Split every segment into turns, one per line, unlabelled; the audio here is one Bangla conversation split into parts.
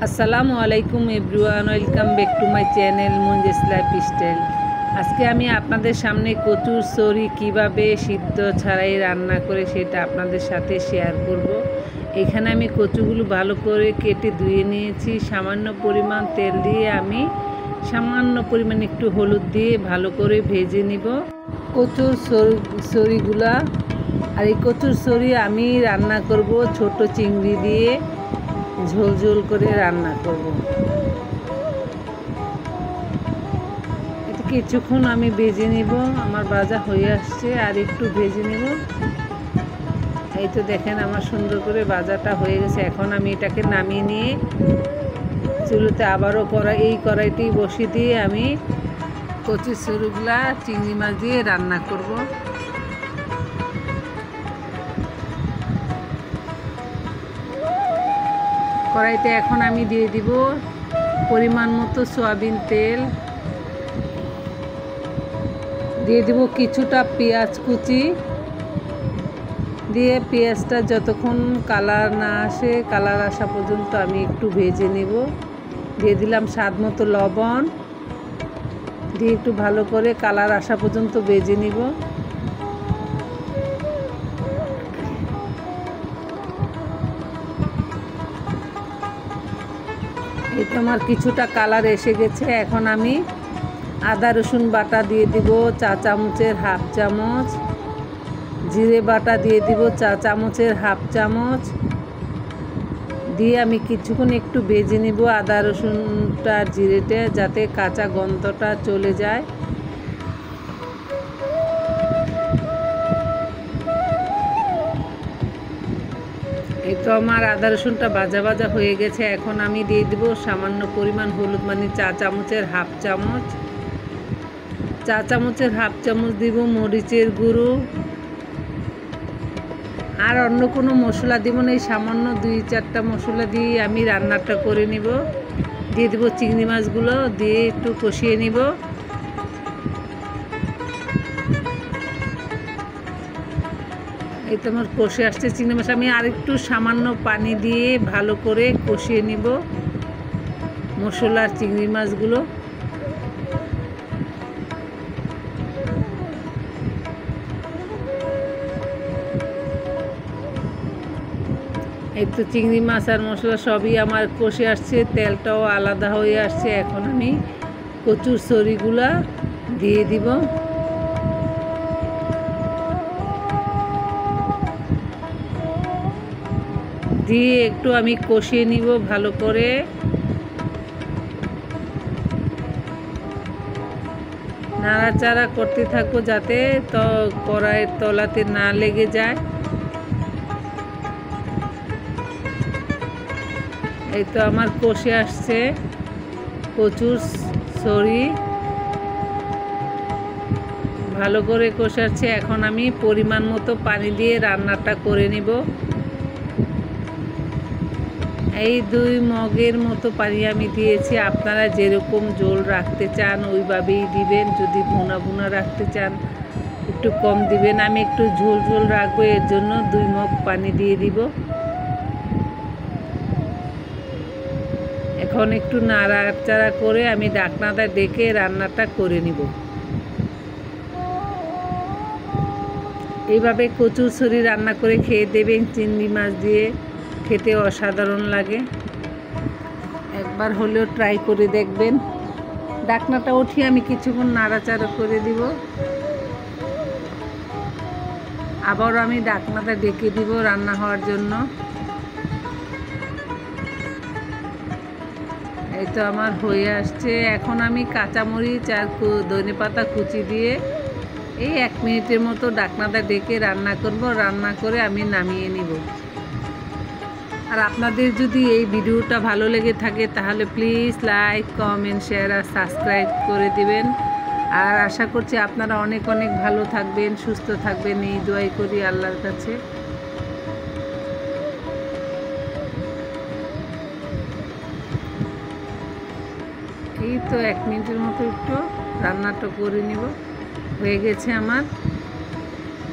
আসসালামু আলাইকুম everyone, welcome back to my channel Munjes lifestyle. আজকে আমি আপনাদের সামনে কচুর সরি কিভাবে সিদ্ধ ছাড়াই রান্না করে সেটা আপনাদের সাথে শেয়ার করব। এখানে আমি কচুগুলো ভালো করে কেটে ধুয়ে নিয়েছি। সামান্য পরিমাণ তেল দিয়ে আমি সামান্য পরিমাণ একটু হলুদ দিয়ে ভালো করে ভেজে নিব কচুর সরিগুলা। আর এই কচুর সরি আমি রান্না করব ছোট চিংড়ি দিয়ে, ঝোল ঝোল করে রান্না করব। এটা কিছুক্ষণ আমি ভেজে নিব। আমার ভাজা হয়ে আসছে, আর একটু ভেজে নিব। এই তো দেখেন আমার সুন্দর করে ভাজাটা হয়ে গেছে। এখন আমি এটাকে নামিয়ে নিয়ে চুলোতে আবারও এই কড়াইটি বসিয়ে দিয়ে আমি কচুর সরুগুলা চিংড়ি মাছ দিয়ে রান্না করব। কড়াইতে এখন আমি দিয়ে দিব পরিমাণ মতো সয়াবিন তেল, দিয়ে দিব কিছুটা পেঁয়াজ কুচি, দিয়ে পেঁয়াজটা যতক্ষণ কালার না আসে, কালার আসা পর্যন্ত আমি একটু ভেজে নেব। দিয়ে দিলাম স্বাদ মতো লবণ, দিয়ে একটু ভালো করে কালার আসা পর্যন্ত ভেজে নিব। এই তো আমার কিছুটা কালার এসে গেছে। এখন আমি আদা রসুন বাটা দিয়ে দিব চা চামচের হাফ চামচ, জিরে বাটা দিয়ে দিব চা চামচের হাফ চামচ, দিয়ে আমি কিছুক্ষণ একটু ভেজে নিব আদা রসুনটা জিরেটা, যাতে কাঁচা গন্ধটা চলে যায়। এই তো আমার আদা রসুনটা ভাজা ভাজা হয়ে গেছে। এখন আমি দিয়ে দেব সামান্য পরিমাণ হলুদ, মানে চা চামচের হাফ চামচ। চা চামচের হাফ চামচ দিব মরিচের গুঁড়ো। আর অন্য কোনো মশলা দিব না, এই সামান্য 2-4টা মশলা দিয়ে আমি রান্নাটা করে নিব। দিয়ে দেবো চিংড়ি মাছগুলো, দিয়ে একটু কষিয়ে নিব। এই তো আমার কষে আসছে চিংড়ি মাছ। আমি আরেকটু সামান্য পানি দিয়ে ভালো করে কষিয়ে নিব মশলার চিংড়ি মাছগুলো। এই তো চিংড়ি মাছ আর মশলা সবই আমার কষে আসছে, তেলটাও আলাদা হয়ে আসছে। এখন আমি কচুর সরিগুলা দিয়ে দিব। দিয়ে একটু আমি কষিয়ে নিব ভালো করে। নাড়াচাড়া করতে থাকবো যাতে কড়াইয়ের তলাতে না লেগে যায়। এই তো আমার কষে আসছে কচুর সরি, ভালো করে কষে আসছে। এখন আমি পরিমাণ মতো পানি দিয়ে রান্নাটা করে নিব। এই 2 মগের মতো পানি আমি দিয়েছি। আপনারা যেরকম ঝোল রাখতে চান ওইভাবেই দিবেন। যদি ভুনা ভুনা রাখতে চান একটু কম দিবেন। আমি একটু ঝোল ঝোল রাখবো, এর জন্য 2 মগ পানি দিয়ে দিব। এখন একটু নাড়াচাড়া করে আমি ঢাকনাটা ডেকে রান্নাটা করে নিব। এইভাবে কচুর সরি রান্না করে খেয়ে দেবেন চিংড়ি মাছ দিয়ে, খেতে অসাধারণ লাগে। একবার হলেও ট্রাই করে দেখবেন। ঢাকনাটা উঠিয়ে আমি কিছুক্ষণ নাড়াচাড়া করে দিব। আবারও আমি ঢাকনাটা ডেকে দিব রান্না হওয়ার জন্য। এই তো আমার হয়ে আসছে। এখন আমি কাঁচামরিচ আর ধনেপাতা কুচি দিয়ে এই 1 মিনিটের মতো ঢাকনাটা ডেকে রান্না করব। রান্না করে আমি নামিয়ে নিব। আর আপনাদের যদি এই ভিডিওটা ভালো লেগে থাকে তাহলে প্লিজ লাইক, কমেন্ট, শেয়ার আর সাবস্ক্রাইব করে দিবেন। আর আশা করছি আপনারা অনেক অনেক ভালো থাকবেন, সুস্থ থাকবেন, এই দোয়াই করি আল্লাহর কাছে। এই তো 1 মিনিটের মতো একটু রান্নাটা করে নিব। হয়ে গেছে আমার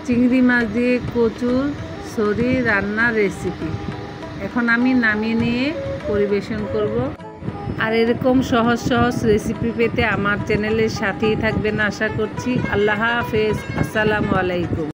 চিংড়ি মাছ দিয়ে কচুর সরি রান্নার রেসিপি। এখন আমি নামিয়ে নিয়ে পরিবেশন করব। আর এরকম সহজ সহজ রেসিপি পেতে আমার চ্যানেলের সাথেই থাকবেন আশা করছি। আল্লাহ হাফেজ, আসসালামু আলাইকুম।